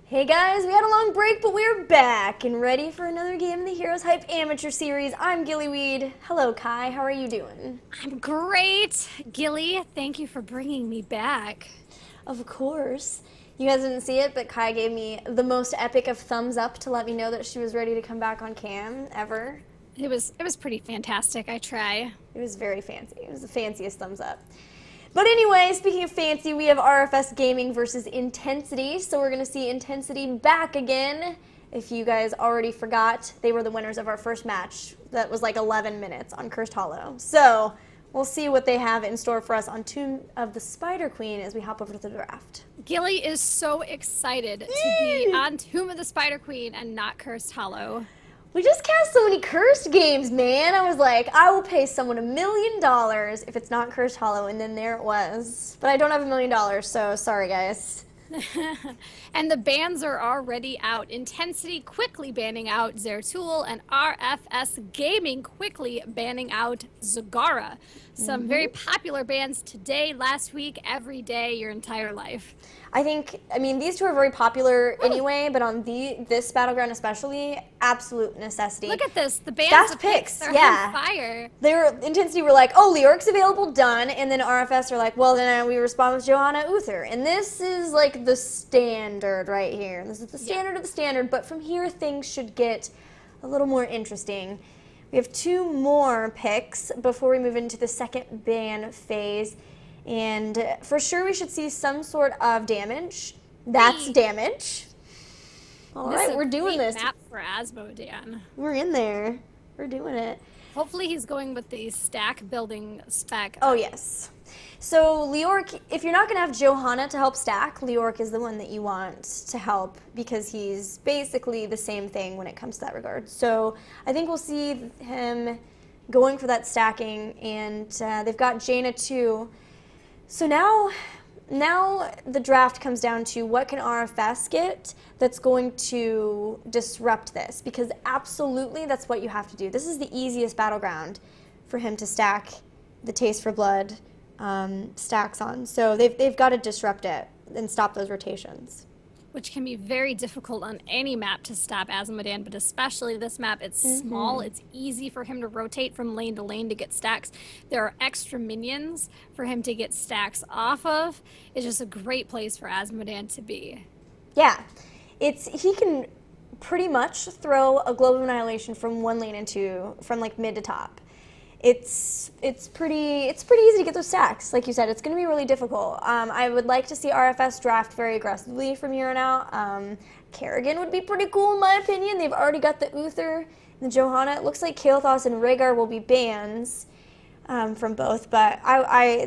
Hey guys, we had a long break, but we're back and ready for another game in the Heroes Hype Amateur Series. I'm Gillyweed. Hello, Kai. How are you doing? I'm great. Gilly, thank you for bringing me back. Of course. You guys didn't see it, but Kai gave me the most epic of thumbs up to let me know that she was ready to come back on cam ever. It was pretty fantastic. I try. It was very fancy. It was the fanciest thumbs up. But anyway, speaking of fancy, we have RFS Gaming versus Intensity. So we're going to see Intensity back again. If you guys already forgot, they were the winners of our first match. That was like 11 minutes on Cursed Hollow. So we'll see what they have in store for us on Tomb of the Spider Queen as we hop over to the draft. Gilly is so excited to be on Tomb of the Spider Queen and not Cursed Hollow. We just cast so many cursed games, man. I was like, I will pay someone $1 million if it's not Cursed Hollow, and then there it was. But I don't have $1 million, so sorry, guys. And the bans are already out. Intensity quickly banning out Zeratul, and RFS Gaming quickly banning out Zagara. Some very popular bans today, last week, every day, your entire life. I mean, these two are very popular anyway, but on this Battleground especially, absolute necessity. Look at this. The bans Fast of picks, are yeah. on fire. Intensity were like, oh, Leoric's available, done. And then RFS are like, well, then we respond with Johanna Uther. And this is like the standard right here. This is the standard of the standard, but from here things should get a little more interesting. We have two more picks before we move into the second ban phase. And for sure we should see some sort of damage. That's damage. All right, we're doing this. Map for Asmodan. We're in there. We're doing it. Hopefully he's going with the stack building spec. Oh, yes. So Leoric, if you're not going to have Johanna to help stack, Leoric is the one that you want to help because he's basically the same thing when it comes to that regard. So I think we'll see him going for that stacking, and they've got Jaina too. So now the draft comes down to what can RFS get that's going to disrupt this, because absolutely that's what you have to do. This is the easiest battleground for him to stack the Taste for Blood stacks on. So they've got to disrupt it and stop those rotations. Which can be very difficult on any map to stop Asmodan, but especially this map. It's small, it's easy for him to rotate from lane to lane to get stacks. There are extra minions for him to get stacks off of. It's just a great place for Asmodan to be. Yeah, he can pretty much throw a Globe of Annihilation from one lane from like mid to top. It's pretty easy to get those stacks. Like you said, it's going to be really difficult. I would like to see RFS draft very aggressively from here on out. Kerrigan would be pretty cool in my opinion. They've already got the Uther, the Johanna. It looks like Kael'thas and Rhaegar will be bans from both, but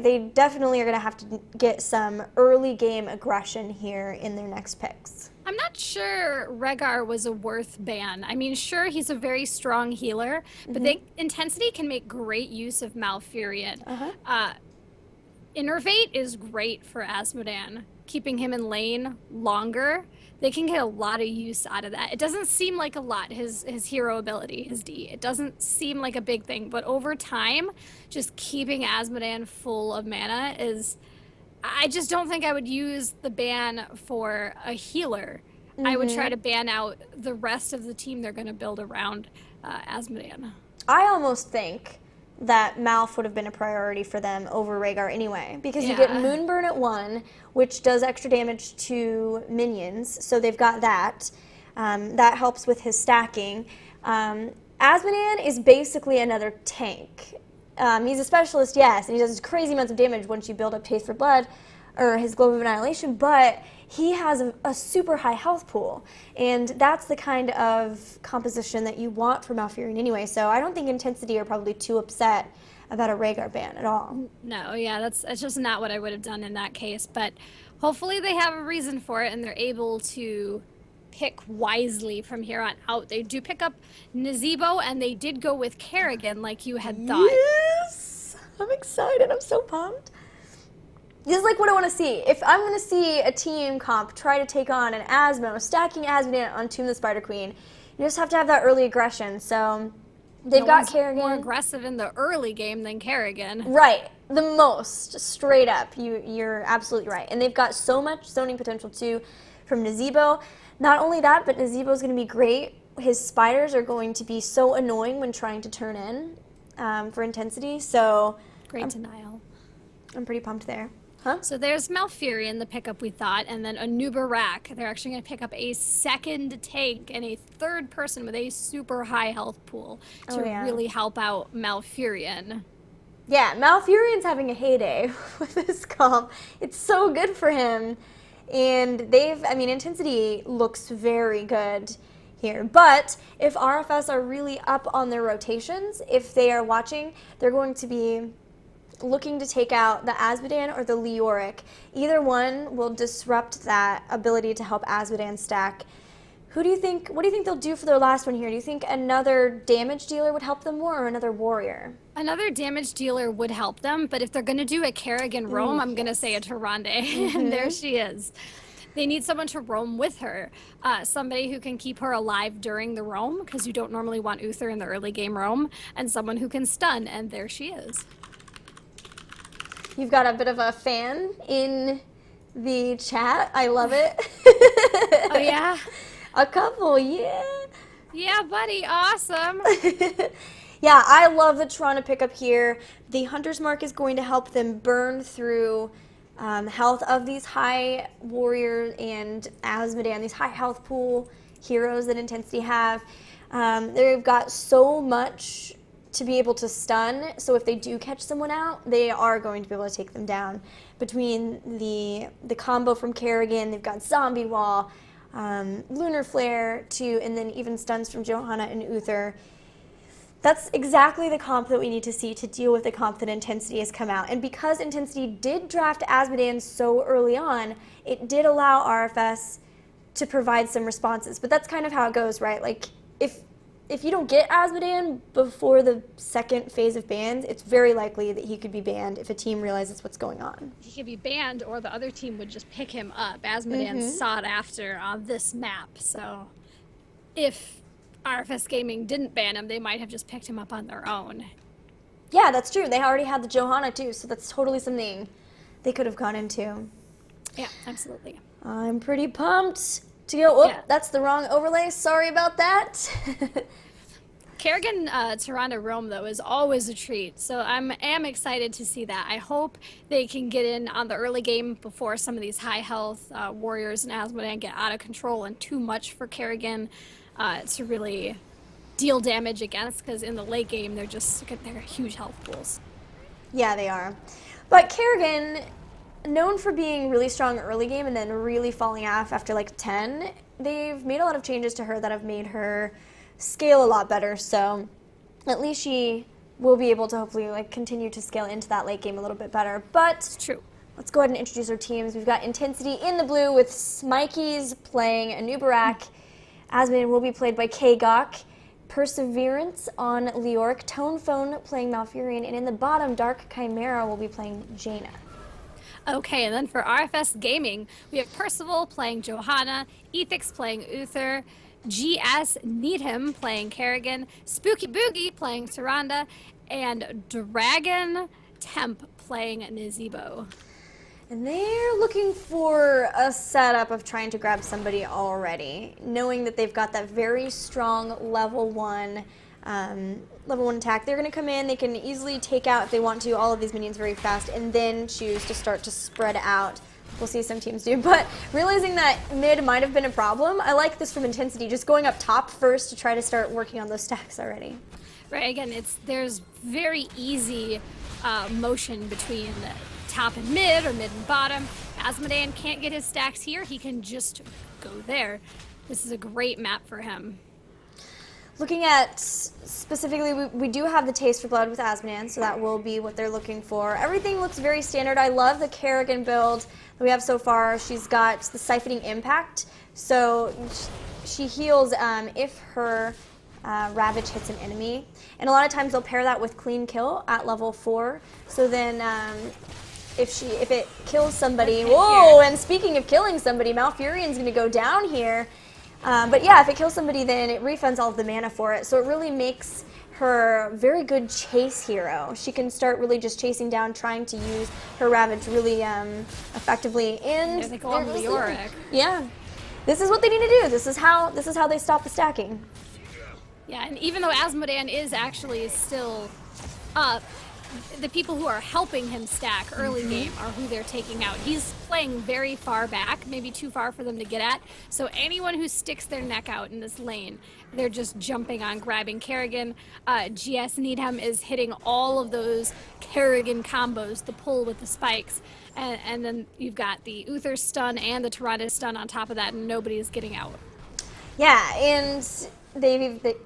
they definitely are going to have to get some early game aggression here in their next picks. I'm not sure Rhaegar was a worth ban. I mean, sure, he's a very strong healer, but Intensity can make great use of Malfurion. Innervate is great for Asmodan, keeping him in lane longer. They can get a lot of use out of that. It doesn't seem like a lot, his hero ability, his D. It doesn't seem like a big thing, but over time, just keeping Asmodan full of mana is... I just don't think I would use the ban for a healer. I would try to ban out the rest of the team they're going to build around Asmodan. I almost think that Malf would have been a priority for them over Rhaegar anyway, because you get Moonburn at 1, which does extra damage to minions, so they've got that. That helps with his stacking. Asmodan is basically another tank. He's a specialist, yes, and he does crazy amounts of damage once you build up Taste for Blood or his Globe of Annihilation, but he has a super high health pool, and that's the kind of composition that you want for Malfurion anyway, so I don't think Intensity are probably too upset about a Rhaegar ban at all. No, yeah, that's just not what I would have done in that case, but hopefully they have a reason for it and they're able to pick wisely from here on out. They do pick up Nazebo, and they did go with Kerrigan like you had thought. Yes! I'm excited. I'm so pumped. This is like what I want to see. If I'm going to see a team comp try to take on an Asmo, stacking Asmodan on Tomb of the Spider Queen, you just have to have that early aggression. So they've got Kerrigan. More aggressive in the early game than Kerrigan. Right. The most, straight up. You're absolutely right. And they've got so much zoning potential too. from Nazebo. Not only that, but Nazebo's going to be great. His spiders are going to be so annoying when trying to turn in for intensity. So Great denial. I'm pretty pumped there. Huh? So there's Malfurion, the pickup we thought, and then Anubarak. They're actually going to pick up a second tank and a third person with a super high health pool to really help out Malfurion. Yeah, Malfurion's having a heyday with this comp. It's so good for him. And intensity looks very good here. But if RFS are really up on their rotations, if they are watching, they're going to be looking to take out the Azmodan or the Leoric. Either one will disrupt that ability to help Azmodan stack. What do you think they'll do for their last one here? Do you think another damage dealer would help them more, or another warrior? Another damage dealer would help them, but if they're going to do a Kerrigan roam, I'm going to say a Tyrande. And there she is. They need someone to roam with her. Somebody who can keep her alive during the roam, because you don't normally want Uther in the early game roam, and someone who can stun, and there she is. You've got a bit of a fan in the chat. I love it. Oh, yeah? A couple, yeah. Yeah, buddy, awesome. Yeah, I love the Toronto pickup here. The Hunter's Mark is going to help them burn through health of these high warrior and Azmodan, these high health pool heroes that Intensity have. They've got so much to be able to stun, so if they do catch someone out, they are going to be able to take them down. Between the combo from Kerrigan, they've got Zombie Wall, Lunar Flare, and then even stuns from Johanna and Uther. That's exactly the comp that we need to see to deal with the comp that Intensity has come out. And because Intensity did draft Azmodan so early on, it did allow RFS to provide some responses. But that's kind of how it goes, right? Like, if you don't get Azmodan before the second phase of bans, it's very likely that he could be banned if a team realizes what's going on. He could be banned, or the other team would just pick him up. Azmodan's sought after on this map, so if RFS Gaming didn't ban him, they might have just picked him up on their own. Yeah, that's true. They already had the Johanna too, so that's totally something they could have gone into. Yeah, absolutely. I'm pretty pumped to go. Oh, that's the wrong overlay. Sorry about that. Kerrigan Tyrande Rome, though, is always a treat, so I am excited to see that. I hope they can get in on the early game before some of these high health warriors and Azmodan get out of control and too much for Kerrigan to really deal damage against, because in the late game they're huge health pools. Yeah, they are. But Kerrigan, known for being really strong early game and then really falling off after like 10, they've made a lot of changes to her that have made her scale a lot better, so at least she will be able to hopefully continue to scale into that late game a little bit better. But it's true. Let's go ahead and introduce our teams. We've got Intensity in the blue with Smikey's playing Anubarak. Azmodan will be played by Kagok. Perseverance on Leoric. Tone Phone playing Malfurion. And in the bottom, Dark Chimera will be playing Jaina. Okay, and then for RFS Gaming, we have Percival playing Johanna, Ethix playing Uther, GS Needham playing Kerrigan, Spooky Boogie playing Tyrande, and Dragon Temp playing Nazebo. And they're looking for a setup of trying to grab somebody already, knowing that they've got that very strong level one attack. They're going to come in, they can easily take out, if they want to, all of these minions very fast, and then choose to start to spread out. We'll see some teams do, but realizing that mid might have been a problem, I like this from Intensity, just going up top first to try to start working on those stacks already. Right, again, there's very easy motion between the top and mid, or mid and bottom. Azmodan can't get his stacks here, he can just go there. This is a great map for him. Looking at specifically, we do have the Taste for Blood with Azmodan, so that will be what they're looking for. Everything looks very standard. I love the Kerrigan build that we have so far. She's got the Siphoning Impact, so she heals if her Ravage hits an enemy. And a lot of times they'll pair that with Clean Kill at level 4, so then if it kills somebody, whoa, and speaking of killing somebody, Malfurion's going to go down here. But yeah, if it kills somebody, then it refunds all of the mana for it. So it really makes her a very good chase hero. She can start really just chasing down, trying to use her Ravage really effectively. And they go on Leoric. Yeah. this is what they need to do. This is how they stop the stacking. Yeah, and even though Asmodan is actually still up, the people who are helping him stack early game are who they're taking out. He's playing very far back, maybe too far for them to get at. So anyone who sticks their neck out in this lane, they're just jumping on, grabbing Kerrigan. GS Needham is hitting all of those Kerrigan combos, the pull with the spikes. And then you've got the Uther stun and the Tyrannus stun on top of that, and nobody's getting out. Yeah, and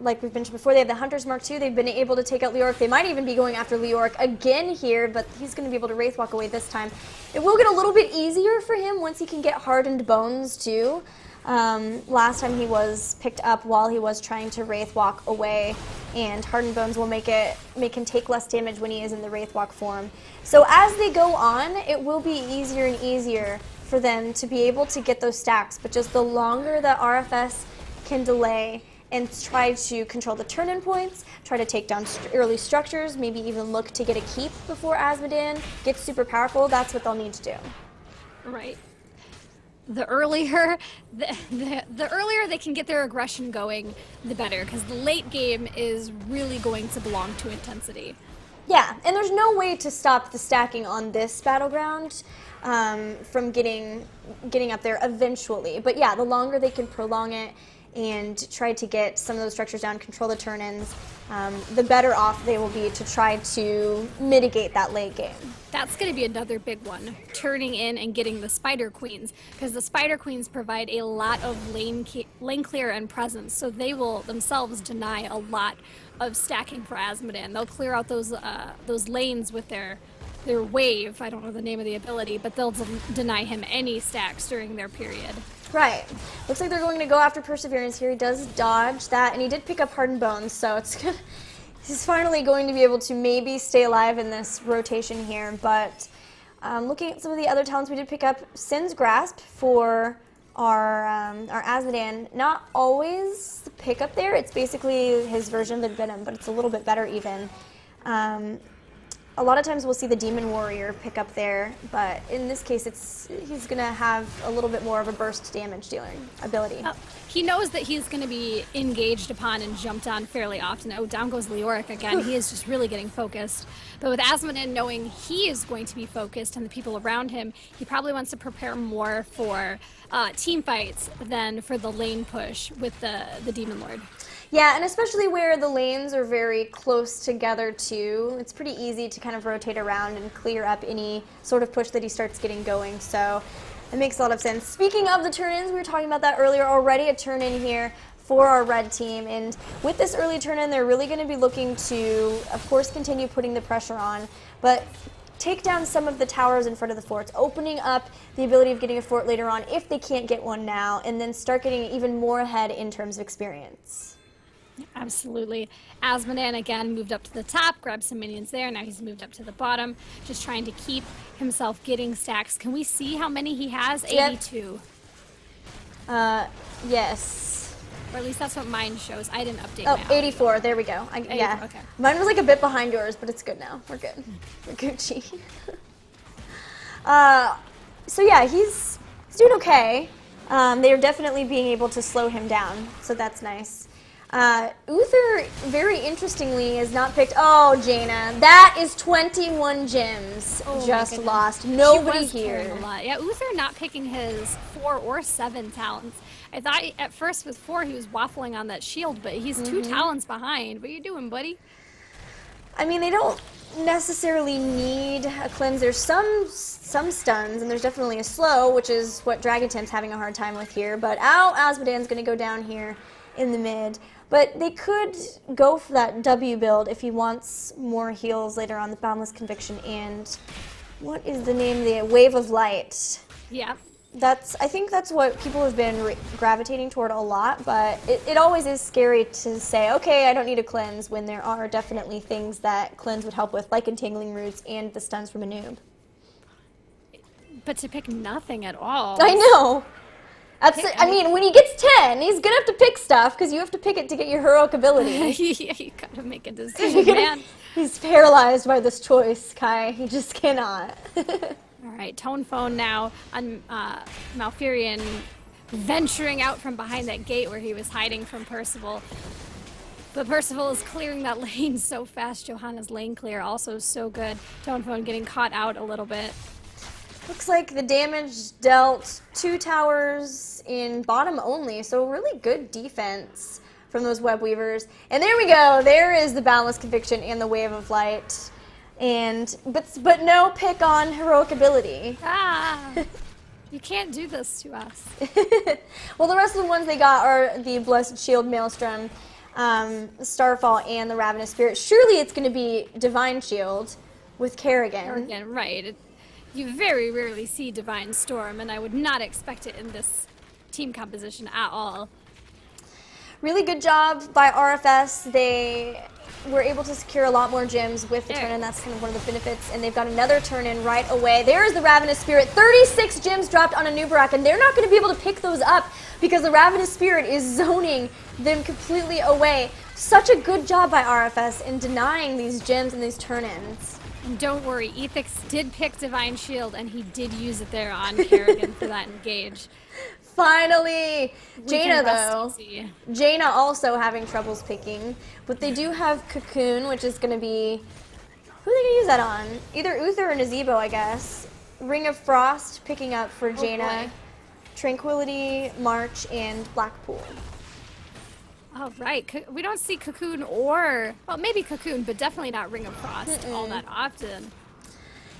like we've mentioned before, they have the Hunter's Mark II. They've been able to take out Leoric. They might even be going after Leoric again here, but he's going to be able to Wraith Walk away this time. It will get a little bit easier for him once he can get Hardened Bones too. Last time he was picked up while he was trying to Wraith Walk away, and Hardened Bones will make him take less damage when he is in the Wraith Walk form. So as they go on, it will be easier and easier for them to be able to get those stacks, but just the longer that RFS can delay and try to control the turn-in points, try to take down early structures, maybe even look to get a keep before Asmodan gets super powerful, that's what they'll need to do. Right. The earlier the earlier they can get their aggression going, the better, because the late game is really going to belong to intensity. Yeah, and there's no way to stop the stacking on this battleground from getting up there eventually. But yeah, the longer they can prolong it and try to get some of those structures down, control the turn-ins, the better off they will be to try to mitigate that late game. That's going to be another big one, turning in and getting the Spider Queens, because the Spider Queens provide a lot of lane clear and presence, so they will themselves deny a lot of stacking for Asmodan. They'll clear out those lanes with their wave. I don't know the name of the ability, but they'll deny him any stacks during their period. Right. Looks like they're going to go after Perseverance here. He does dodge that, and he did pick up Hardened Bones, so it's good. He's finally going to be able to maybe stay alive in this rotation here, but looking at some of the other talents, we did pick up Sin's Grasp for our Asmodan. Not always the pickup there. It's basically his version of the Venom, but it's a little bit better even. A lot of times we'll see the Demon Warrior pick up there, but in this case he's going to have a little bit more of a burst damage dealing ability. He knows that he's going to be engaged upon and jumped on fairly often. Oh, down goes Leoric again. He is just really getting focused. But with Asmodan knowing he is going to be focused and the people around him, he probably wants to prepare more for team fights than for the lane push with the Demon Lord. Yeah, and especially where the lanes are very close together too, it's pretty easy to kind of rotate around and clear up any sort of push that he starts getting going, so it makes a lot of sense. Speaking of the turn-ins, we were talking about that earlier already, a turn-in here for our red team, and with this early turn-in, they're really going to be looking to, of course, continue putting the pressure on, but take down some of the towers in front of the forts, opening up the ability of getting a fort later on if they can't get one now, and then start getting even more ahead in terms of experience. Absolutely. Asmodan again moved up to the top, grabbed some minions there. Now he's moved up to the bottom, just trying to keep himself getting stacks. Can we see how many he has? 82. Yes. Or at least that's what mine shows. I didn't update Oh, my 84. There we go. 84, yeah. okay. Mine was like a bit behind yours, but it's good now. We're good. We're Gucci. So yeah, he's doing okay. They are definitely being able to slow him down, so that's nice. Uther, very interestingly, is not picked. Oh, Jaina, that is 21 gems just lost. Nobody here. A lot. Yeah, Uther not picking his 4 or 7 talents. I thought at first with 4 he was waffling on that shield, but he's 2 talents behind. What are you doing, buddy? I mean, they don't necessarily need a cleanse. There's some stuns, and there's definitely a slow, which is what Dragon Temp's having a hard time with here. But Asmodan's going to go down here in the mid. But they could go for that W build if he wants more heals later on, the Boundless Conviction and what is the name of the Wave of Light? Yeah. I think that's what people have been gravitating toward a lot, but it always is scary to say, okay, I don't need a cleanse, when there are definitely things that cleanse would help with, like Entangling Roots and the stuns from a noob. But to pick nothing at all. I know. I mean, when he gets 10, he's going to have to pick stuff, because you have to pick it to get your heroic ability. Yeah, you gotta make a decision, man. He's paralyzed by this choice, Kai. He just cannot. All right, Tone Phone now on Malfurion venturing out from behind that gate where he was hiding from Percival. But Percival is clearing that lane so fast. Johanna's lane clear also so good. Tonephone getting caught out a little bit. Looks like the damage dealt 2 towers in bottom only, so really good defense from those web weavers. And there we go. There is the Boundless Conviction and the Wave of Light. And but no pick on heroic ability. Ah! You can't do this to us. Well, the rest of the ones they got are the Blessed Shield, Maelstrom, Starfall, and the Ravenous Spirit. Surely it's going to be Divine Shield with Kerrigan. Kerrigan, right. You very rarely see Divine Storm, and I would not expect it in this team composition at all. Really good job by RFS. They were able to secure a lot more gems with the turn-in. That's kind of one of the benefits. And they've got another turn-in right away. There is the Ravenous Spirit. 36 gems dropped on a Nubarak, and they're not going to be able to pick those up because the Ravenous Spirit is zoning them completely away. Such a good job by RFS in denying these gems and these turn-ins. And don't worry, Ethix did pick Divine Shield, and he did use it there on Kerrigan for that engage. Finally! Jaina, though. Easy. Jaina also having troubles picking, but they do have Cocoon, which is going to be... Who are they going to use that on? Either Uther or Nazebo, I guess. Ring of Frost picking up for Jaina. Tranquility, March, and Blackpool. All right. We don't see Cocoon or... Well, maybe Cocoon, but definitely not Ring of Frost all that often.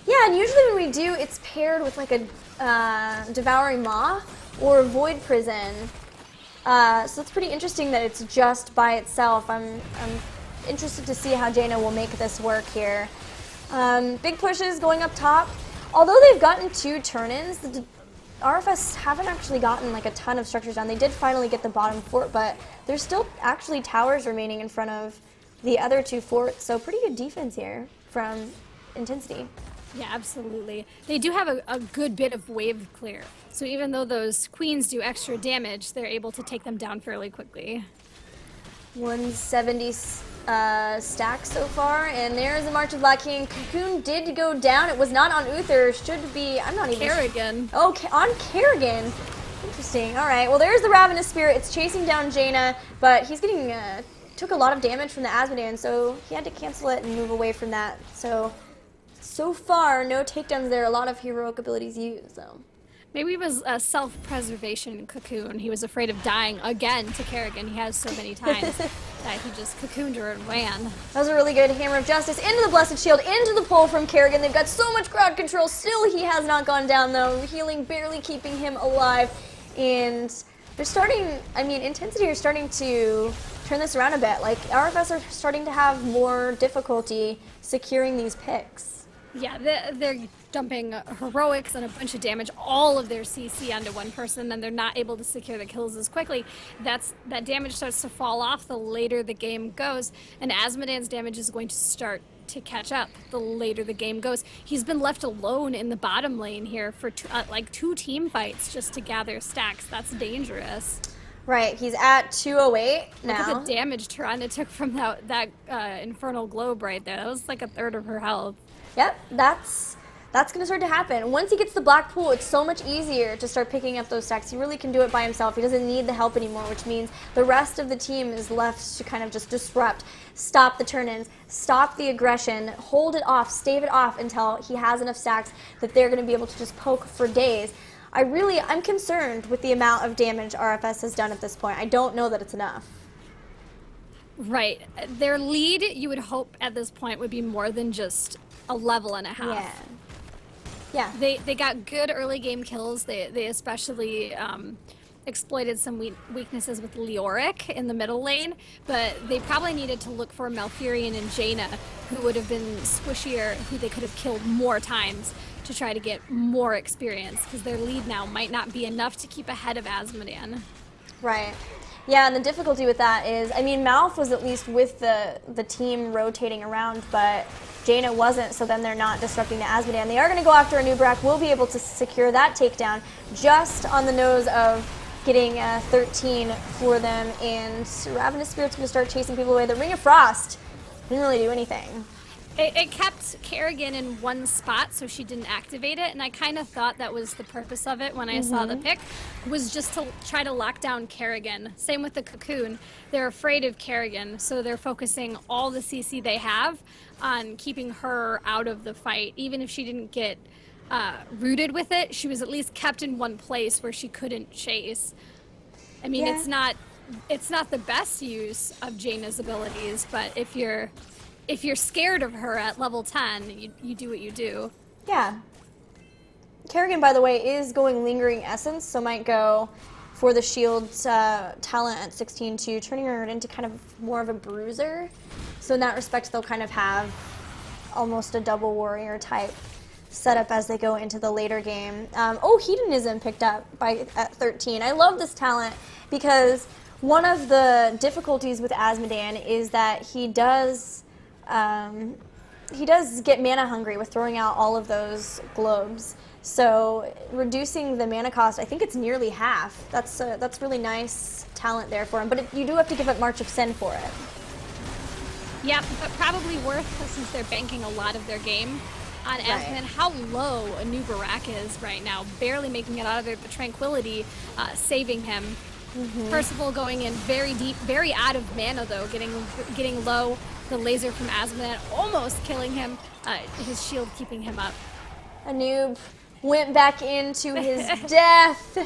Yeah, and usually when we do, it's paired with like a Devouring Maw or Void Prison. So it's pretty interesting that it's just by itself. I'm interested to see how Jaina will make this work here. Big pushes going up top. Although they've gotten 2 turn-ins, the RFS haven't actually gotten like a ton of structures down. They did finally get the bottom fort, but there's still actually towers remaining in front of the other 2 forts. So pretty good defense here from Intensity. Yeah, absolutely. They do have a good bit of wave clear. So even though those queens do extra damage, they're able to take them down fairly quickly. 170 stacks so far, and there's the March of Black King. Cocoon did go down. It was not on Uther. Should be, I'm not even Kerrigan. Oh, on Kerrigan. Interesting. All right. Well, there's the Ravenous Spirit. It's chasing down Jaina, but he's getting took a lot of damage from the Asmodean, so he had to cancel it and move away from that. So far, no takedowns there. A lot of heroic abilities used, though. Maybe it was a self-preservation Cocoon. He was afraid of dying again to Kerrigan. He has so many times that he just cocooned her and ran. That was a really good Hammer of Justice into the Blessed Shield, into the pull from Kerrigan. They've got so much crowd control. Still, he has not gone down, though. Healing barely keeping him alive. And they're starting, I mean, Intensity are starting to turn this around a bit. Like, RFS are starting to have more difficulty securing these picks. Yeah, they're dumping heroics and a bunch of damage, all of their CC onto one person, and they're not able to secure the kills as quickly. That damage starts to fall off the later the game goes, and Asmodean's damage is going to start to catch up the later the game goes. He's been left alone in the bottom lane here for like 2 team fights just to gather stacks. That's dangerous. Right, he's at 208 now. Look at the damage Tirana took from that Infernal Globe right there. That was like a third of her health. Yep, that's going to start to happen. Once he gets the Black Pool, it's so much easier to start picking up those stacks. He really can do it by himself. He doesn't need the help anymore, which means the rest of the team is left to kind of just disrupt, stop the turn-ins, stop the aggression, hold it off, stave it off until he has enough stacks that they're going to be able to just poke for days. I'm concerned with the amount of damage RFS has done at this point. I don't know that it's enough. Right. Their lead, you would hope at this point, would be more than just a level and a half. Yeah. They got good early game kills. They especially exploited some weaknesses with Leoric in the middle lane, but they probably needed to look for Malfurion and Jaina, who would have been squishier, who they could have killed more times to try to get more experience, because their lead now might not be enough to keep ahead of Asmodean. Right. Yeah, and the difficulty with that is, I mean, Malf was at least with the team rotating around, but Jaina wasn't, so then they're not disrupting the Asmodean. They are going to go after a Nubrak. We'll be able to secure that takedown just on the nose of getting 13 for them, and Ravenous Spirit's going to start chasing people away. The Ring of Frost didn't really do anything. It kept Kerrigan in one spot so she didn't activate it, and I kind of thought that was the purpose of it when I saw the pick, was just to try to lock down Kerrigan. Same with the Cocoon. They're afraid of Kerrigan, so they're focusing all the CC they have on keeping her out of the fight. Even if she didn't get rooted with it, she was at least kept in one place where she couldn't chase. I mean, it's not the best use of Jaina's abilities, but if you're scared of her at level 10, you do what you do. Yeah. Kerrigan, by the way, is going Lingering Essence, so might go for the shield talent at 16 too, turning her into kind of more of a bruiser. So in that respect, they'll kind of have almost a double warrior type setup as they go into the later game. Hedonism picked up at 13. I love this talent because one of the difficulties with Asmodan is that he does get mana hungry with throwing out all of those globes. So reducing the mana cost, I think it's nearly half. That's really nice talent there for him. But you do have to give up March of Sin for it. Yeah, but probably worth, since they're banking a lot of their game on Asmodan. How low a new Barak is right now, barely making it out of there, but Tranquility saving him. Percival going in very deep, very out of mana though, getting low. The laser from Asmodan almost killing him. His shield keeping him up. A noob went back into his death.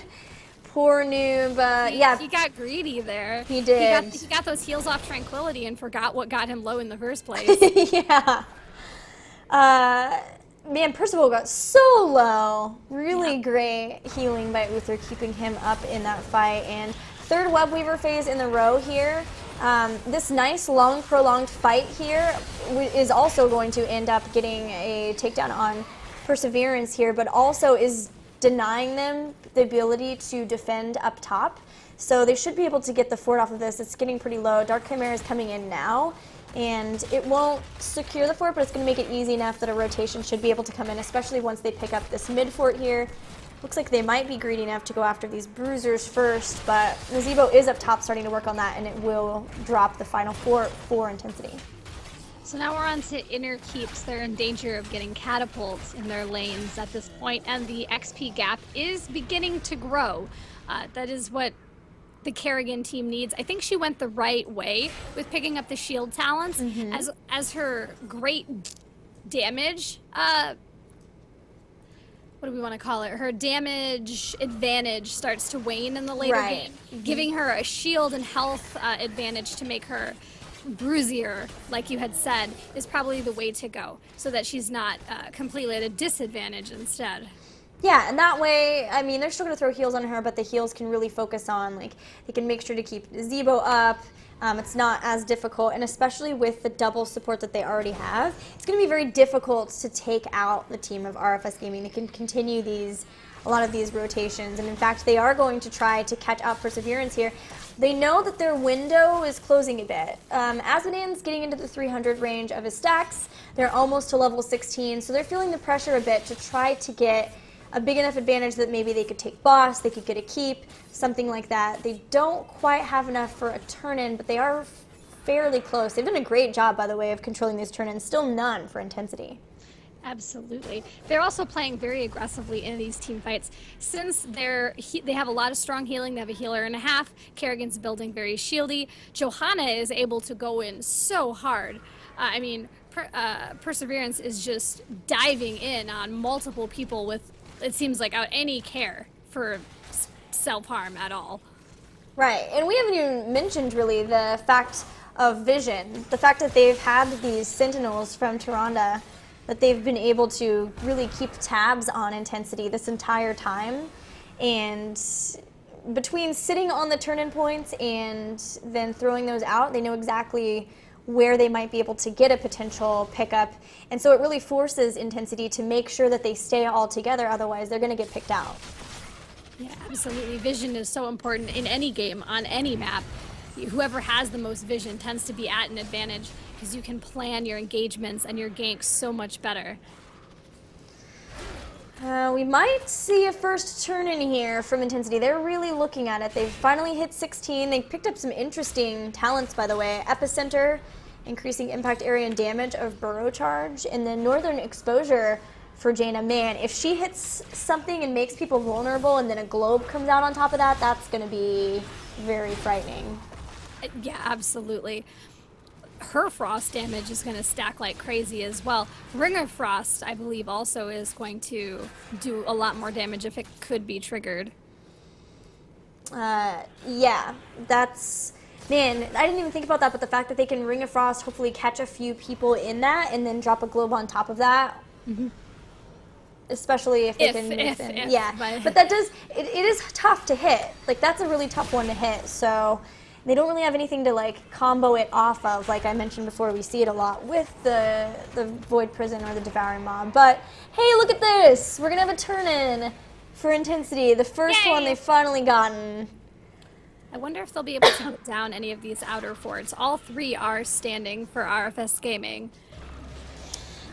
Poor noob. He got greedy there. He did. He got those heals off Tranquility and forgot what got him low in the first place. Yeah. Man, Percival got so low. Really great healing by Uther, keeping him up in that fight. And third Web Weaver phase in the row here. This nice, long, prolonged fight here is also going to end up getting a takedown on Perseverance here, but also is denying them the ability to defend up top. So they should be able to get the fort off of this. It's getting pretty low. Dark Chimera is coming in now, and it won't secure the fort, but it's going to make it easy enough that a rotation should be able to come in, especially once they pick up this mid fort here. Looks like they might be greedy enough to go after these bruisers first, but Nazebo is up top starting to work on that, and it will drop the final fort for Intensity. So now we're on to inner keeps. They're in danger of getting catapults in their lanes at this point, and the XP gap is beginning to grow. That is what the Kerrigan team needs. I think she went the right way with picking up the shield talents as her great damage. What do we want to call it? Her damage advantage starts to wane in the later game, giving her a shield and health advantage to make her bruisier, like you had said, is probably the way to go, so that she's not completely at a disadvantage instead. Yeah, and that way, I mean, they're still going to throw heals on her, but the heals can really focus on, like, they can make sure to keep Zebo up. It's not as difficult, and especially with the double support that they already have, it's going to be very difficult to take out the team of RFS Gaming. They can continue a lot of these rotations, and in fact, they are going to try to catch up Perseverance here. They know that their window is closing a bit. Asmodan's getting into the 300 range of his stacks. They're almost to level 16, so they're feeling the pressure a bit to try to get a big enough advantage that maybe they could take boss, they could get a keep, something like that. They don't quite have enough for a turn-in, but they are fairly close. They've done a great job, by the way, of controlling these turn-ins. Still none for Intensity. Absolutely. They're also playing very aggressively in these team fights. Since they have a lot of strong healing, they have a healer and a half. Kerrigan's building very shieldy. Johanna is able to go in so hard. I mean, Perseverance is just diving in on multiple people with, it seems like, without any care for self-harm at all. Right, and we haven't even mentioned really the fact of vision. The fact that they've had these sentinels from Tyrande, that they've been able to really keep tabs on Intensity this entire time. And between sitting on the turn-in points and then throwing those out, they know exactly where they might be able to get a potential pickup. And so it really forces Intensity to make sure that they stay all together, otherwise they're going to get picked out. Yeah, absolutely. Vision is so important in any game, on any map. Whoever has the most vision tends to be at an advantage because you can plan your engagements and your ganks so much better. We might see a first turn in here from Intensity. They're really looking at it. They've finally hit 16. They picked up some interesting talents, by the way. Epicenter increasing impact area and damage of Burrow Charge. And then Northern Exposure for Jaina. Man, if she hits something and makes people vulnerable and then a globe comes out on top of that, that's going to be very frightening. Yeah, absolutely. Her frost damage is going to stack like crazy as well. Ring of Frost, I believe, also is going to do a lot more damage if it could be triggered. Yeah, that's... Man, I didn't even think about that, but the fact that they can Ring of Frost, hopefully catch a few people in that, and then drop a globe on top of that. Mm-hmm. Especially if they can move in. Yeah, but that does, it is tough to hit. Like, that's a really tough one to hit, so they don't really have anything to, like, combo it off of. Like I mentioned before, we see it a lot with the Void Prison or the Devouring Mob. But, hey, look at this! We're gonna have a turn-in for Intensity. The first one they've finally gotten. I wonder if they'll be able to put down any of these outer forts. All three are standing for RFS Gaming.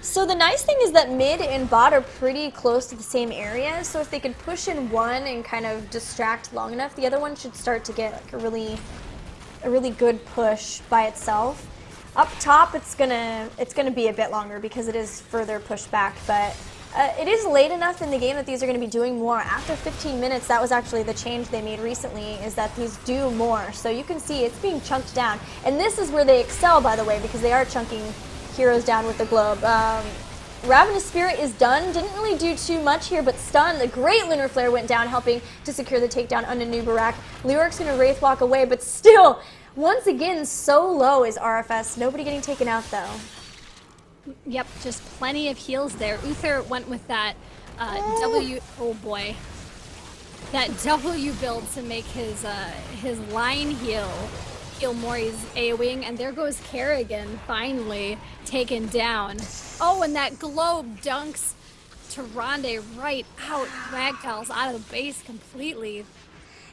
So the nice thing is that mid and bot are pretty close to the same area, so if they can push in one and kind of distract long enough, the other one should start to get like a really good push by itself. Up top, it's gonna be a bit longer because it is further pushed back, but it is late enough in the game that these are going to be doing more. After 15 minutes, that was actually the change they made recently, is that these do more. So you can see it's being chunked down, and this is where they excel, by the way, because they are chunking heroes down with the globe. Ravenous Spirit is done. Didn't really do too much here, but Stun, the great Lunar Flare went down, helping to secure the takedown on Anubarak. Leoric's going to Wraith Walk away, but still, once again, so low is RFS. Nobody getting taken out, though. Yep, just plenty of heals there. Uther went with that oh boy. That W build to make his line heal Mori's AoEing, and there goes Kerrigan finally taken down. Oh, and that globe dunks Tyrande right out, ragdolls out of the base completely.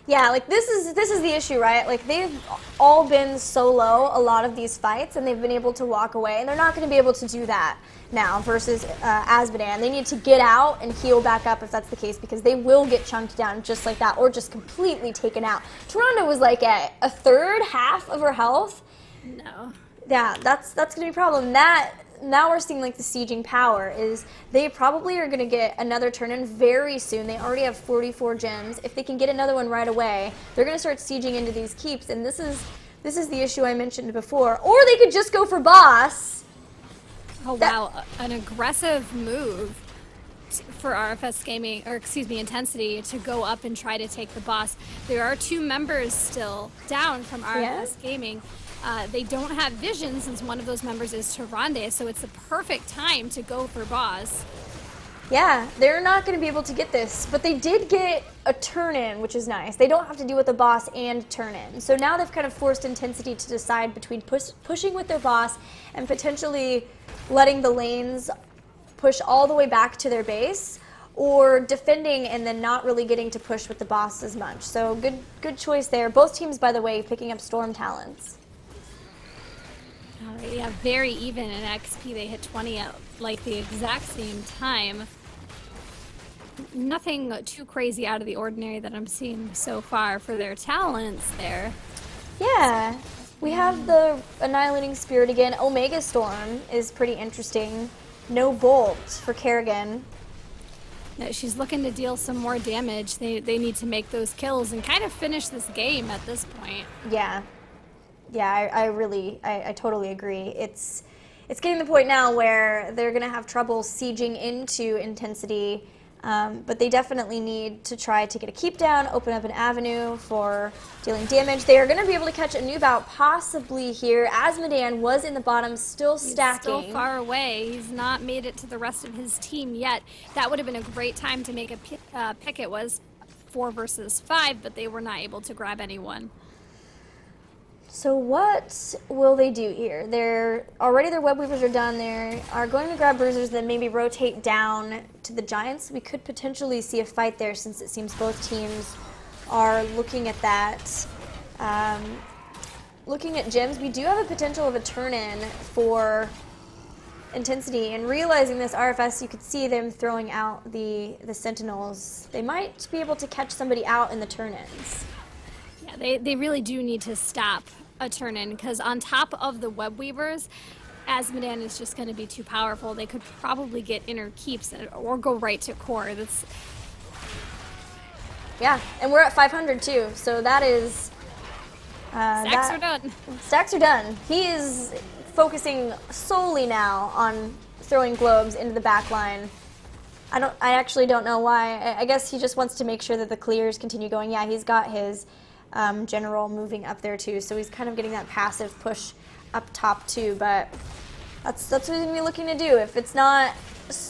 Yeah, like this is the issue, right? Like they've all been so low a lot of these fights, and they've been able to walk away, and they're not going to be able to do that now versus Azmodan. They need to get out and heal back up if that's the case, because they will get chunked down just like that, or just completely taken out. Tyrande was like at a third, half of her health. No. Yeah, that's going to be a problem. Now we're seeing like the sieging power is they probably are going to get another turn in very soon. They already have 44 gems. If they can get another one right away, they're going to start sieging into these keeps, and this is the issue I mentioned before. Or they could just go for boss. Oh wow, an aggressive move for RFS Gaming, or excuse me, Intensity, to go up and try to take the boss. There are 2 members still down from RFS Gaming. They don't have vision since one of those members is Tyrande, so it's the perfect time to go for boss. Yeah, they're not going to be able to get this, but they did get a turn-in, which is nice. They don't have to deal with the boss and turn-in. So now they've kind of forced Intensity to decide between pushing with their boss and potentially letting the lanes push all the way back to their base, or defending and then not really getting to push with the boss as much. So good choice there. Both teams, by the way, picking up Storm Talents. Alright, yeah, very even in XP. They hit 20 at like the exact same time. Nothing too crazy out of the ordinary that I'm seeing so far for their talents there. Yeah, we have the Annihilating Spirit again. Omega Storm is pretty interesting. No Bolt for Kerrigan. No, she's looking to deal some more damage. They need to make those kills and kind of finish this game at this point. Yeah. Yeah, I totally agree. It's getting to the point now where they're going to have trouble sieging into Intensity, but they definitely need to try to get a keep down, open up an avenue for dealing damage. They are going to be able to catch a new bout possibly here. Azmodan was in the bottom, still stacking. He's still far away. He's not made it to the rest of his team yet. That would have been a great time to make a pick. It was 4 versus 5, but they were not able to grab anyone. So what will they do here? Their Web Weavers are done. They are going to grab Bruisers, then maybe rotate down to the Giants. We could potentially see a fight there, since it seems both teams are looking at that. Looking at gems, we do have a potential of a turn-in for Intensity. And realizing this, RFS, you could see them throwing out the Sentinels. They might be able to catch somebody out in the turn-ins. Yeah, they really do need to stop a turn in, because on top of the web weavers, Asmodan is just going to be too powerful. They could probably get inner keeps or go right to core. That's Yeah, and we're at 500 too, so that is... stacks are done. Stacks are done. He is focusing solely now on throwing globes into the back line. I actually don't know why. I guess he just wants to make sure that the clears continue going. Yeah, he's got his general moving up there too, so he's kind of getting that passive push up top too, but that's what he's going to be looking to do. If it's not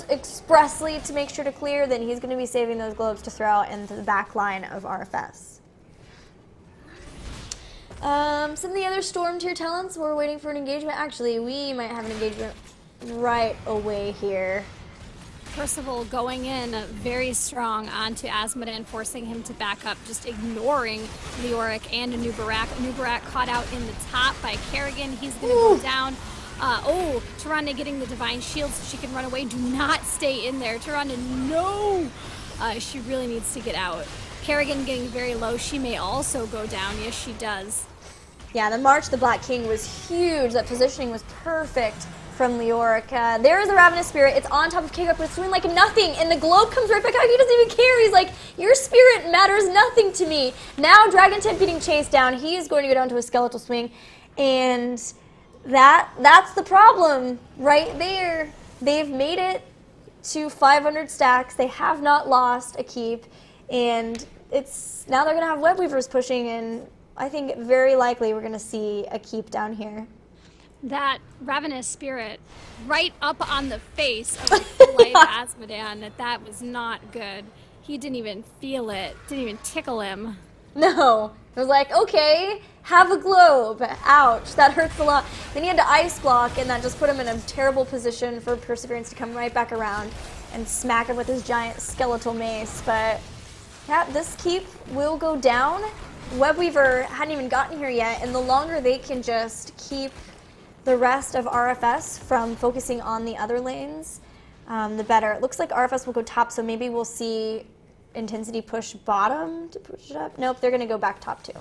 expressly to make sure to clear, then he's going to be saving those globes to throw out into the back line of RFS. Some of the other Storm tier talents, we're waiting for an engagement. Actually, we might have an engagement right away here. Percival going in very strong onto Asmodan, forcing him to back up, just ignoring Leoric and Anubarak. Anubarak caught out in the top by Kerrigan. He's going to go down. Tyrande getting the Divine Shield so she can run away. Do not stay in there. Tyrande, no! She really needs to get out. Kerrigan getting very low. She may also go down. Yes, she does. Yeah, the March of the Black King was huge. That positioning was perfect from Leoric. There is the Ravenous Spirit. It's on top of K-Cup, but it's doing like nothing, and the globe comes right back out. He doesn't even care. He's like, your spirit matters nothing to me. Now Dragon Temp getting chased down. He is going to go down to a skeletal swing, and that's the problem right there. They've made it to 500 stacks. They have not lost a keep, and it's now they're going to have web weavers pushing, and I think very likely we're going to see a keep down here. That Ravenous Spirit right up on the face of Light Asmodan. That was not good. He didn't even feel it. Didn't even tickle him. No. It was like, okay, have a globe. Ouch, that hurts a lot. Then he had to ice block, and that just put him in a terrible position for Perseverance to come right back around and smack him with his giant skeletal mace. But yeah, this keep will go down. Webweaver hadn't even gotten here yet, and the longer they can just keep the rest of RFS from focusing on the other lanes, the better. It looks like RFS will go top, so maybe we'll see Intensity push bottom to push it up. Nope, they're going to go back top too.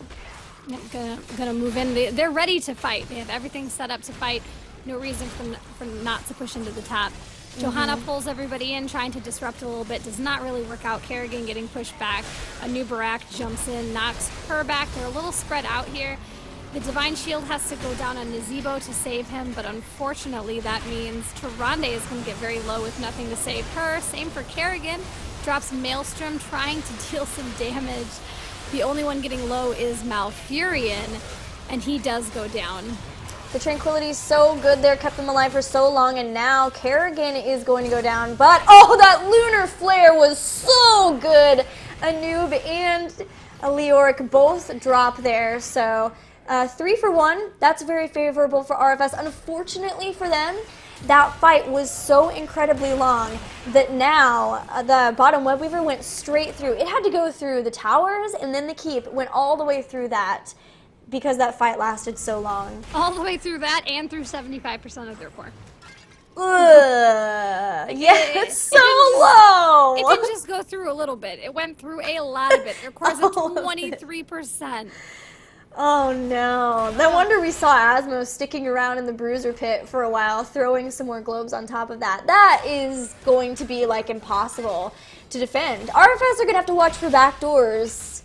Yeah, gonna move in. They're ready to fight. They have everything set up to fight. No reason for not to push into the top. Johanna pulls everybody in, trying to disrupt a little bit. Does not really work out. Kerrigan getting pushed back. Anubarak jumps in, knocks her back. They're a little spread out here. The Divine Shield has to go down on Nazebo to save him, but unfortunately that means Tyrande is going to get very low with nothing to save her. Same for Kerrigan. Drops Maelstrom, trying to deal some damage. The only one getting low is Malfurion, and he does go down. The Tranquility is so good there, kept him alive for so long, and now Kerrigan is going to go down. But, oh, that Lunar Flare was so good! Anub and Leoric both drop there, so 3 for 1. That's very favorable for RFS. Unfortunately for them, that fight was so incredibly long that now the bottom Webweaver went straight through. It had to go through the towers, and then the keep went all the way through that because that fight lasted so long. All the way through that and through 75% of their core. It's so low. It didn't just go through a little bit. It went through a lot of it. Their core's at 23%. Oh no. No wonder we saw Asmo sticking around in the bruiser pit for a while, throwing some more globes on top of that. That is going to be like impossible to defend. RFS are going to have to watch for back doors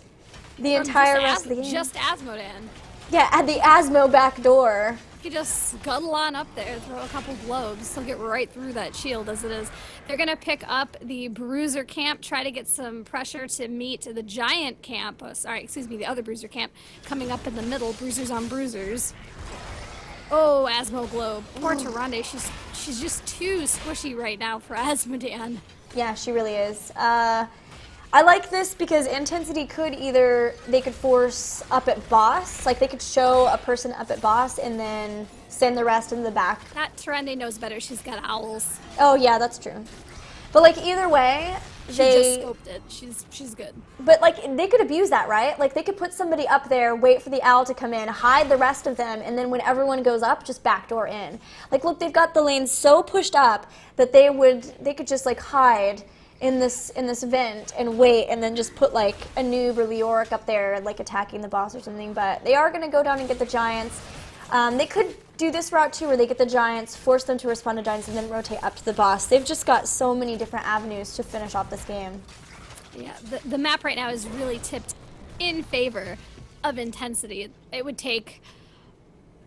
the entire rest of the game. Just Asmodan. Yeah, at the Asmo back door. You just scuttle on up there, throw a couple globes, they'll get right through that shield as it is. They're going to pick up the Bruiser camp, try to get some pressure to meet the Giant camp, the other Bruiser camp, coming up in the middle, Bruisers on Bruisers. Oh, Asmo Globe. Poor Tyrande, she's just too squishy right now for Asmodan. Yeah, she really is. I like this because Intensity they could force up at boss, like they could show a person up at boss and then send the rest in the back. That Tyrande knows better, she's got owls. Oh yeah, that's true. But like either way, she just scoped it. She's good. But like they could abuse that, right? Like they could put somebody up there, wait for the owl to come in, hide the rest of them, and then when everyone goes up, just backdoor in. Like look, they've got the lanes so pushed up that they could just like hide in this event and wait and then just put like a noob or Leoric up there like attacking the boss or something. But they are going to go down and get the giants. They could do this route too, where they get the giants, force them to respond to giants, and then rotate up to the boss. They've just got so many different avenues to finish off this game. Yeah, the map right now is really tipped in favor of intensity. It would take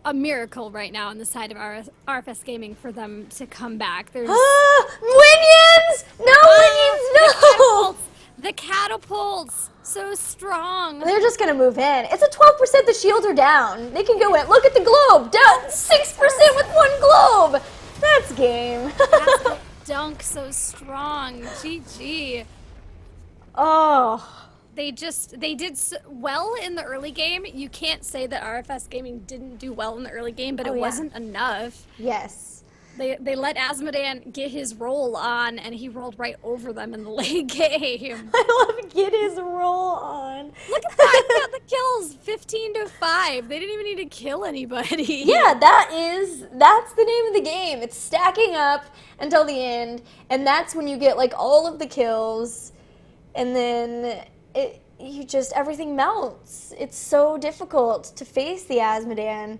a miracle right now on the side of RFS Gaming for them to come back. There's Minions! No, Minions, no! The catapults, so strong. They're just gonna move in. It's a 12%. The shields are down. They can go in. Look at the globe. Down 6% with one globe. That's game. That's dunk so strong. GG. Oh. They did well in the early game. You can't say that RFS Gaming didn't do well in the early game, but it wasn't enough. Yes. They let Asmodean get his roll on, and he rolled right over them in the late game. I love get his roll on. Look at that! He got the kills, 15-5. They didn't even need to kill anybody. Yeah, that's the name of the game. It's stacking up until the end, and that's when you get like all of the kills, and then everything melts. It's so difficult to face the Asmodean.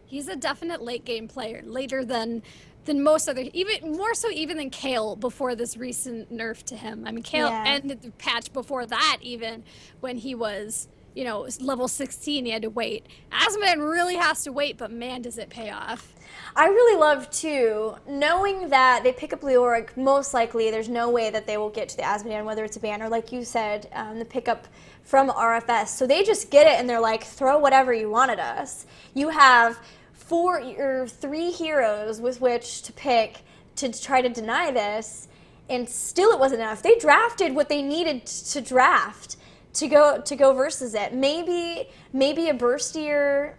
He's a definite late game player, later than most other, even more so even than Kale before this recent nerf to him. I mean, Kale ended the patch before that, even when he was, level 16, he had to wait. Asmodean really has to wait, but man, does it pay off. I really love, too, knowing that they pick up Leoric, most likely there's no way that they will get to the Asmodean, whether it's a ban or, like you said, the pickup from RFS. So they just get it, and they're like, throw whatever you want at us. You have 3 heroes with which to pick to try to deny this, and still it wasn't enough. They drafted what they needed to draft to go versus it. Maybe a burstier.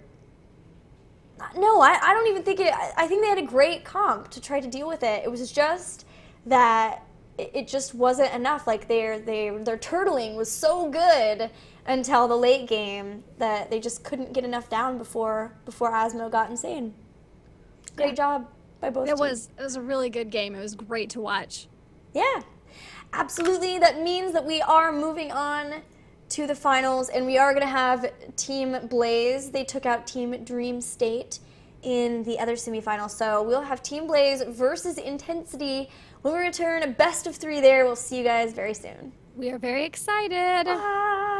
No, I don't even think it. I think they had a great comp to try to deal with it. It was just that it just wasn't enough. Like their turtling was so good until the late game that they just couldn't get enough down before Asmo got insane. Great job by both teams. It was a really good game. It was great to watch. Yeah, absolutely. That means that we are moving on to the finals, and we are going to have Team Blaze. They took out Team Dream State in the other semifinal. So we'll have Team Blaze versus Intensity when we return. A best of 3 there. We'll see you guys very soon. We are very excited. Bye.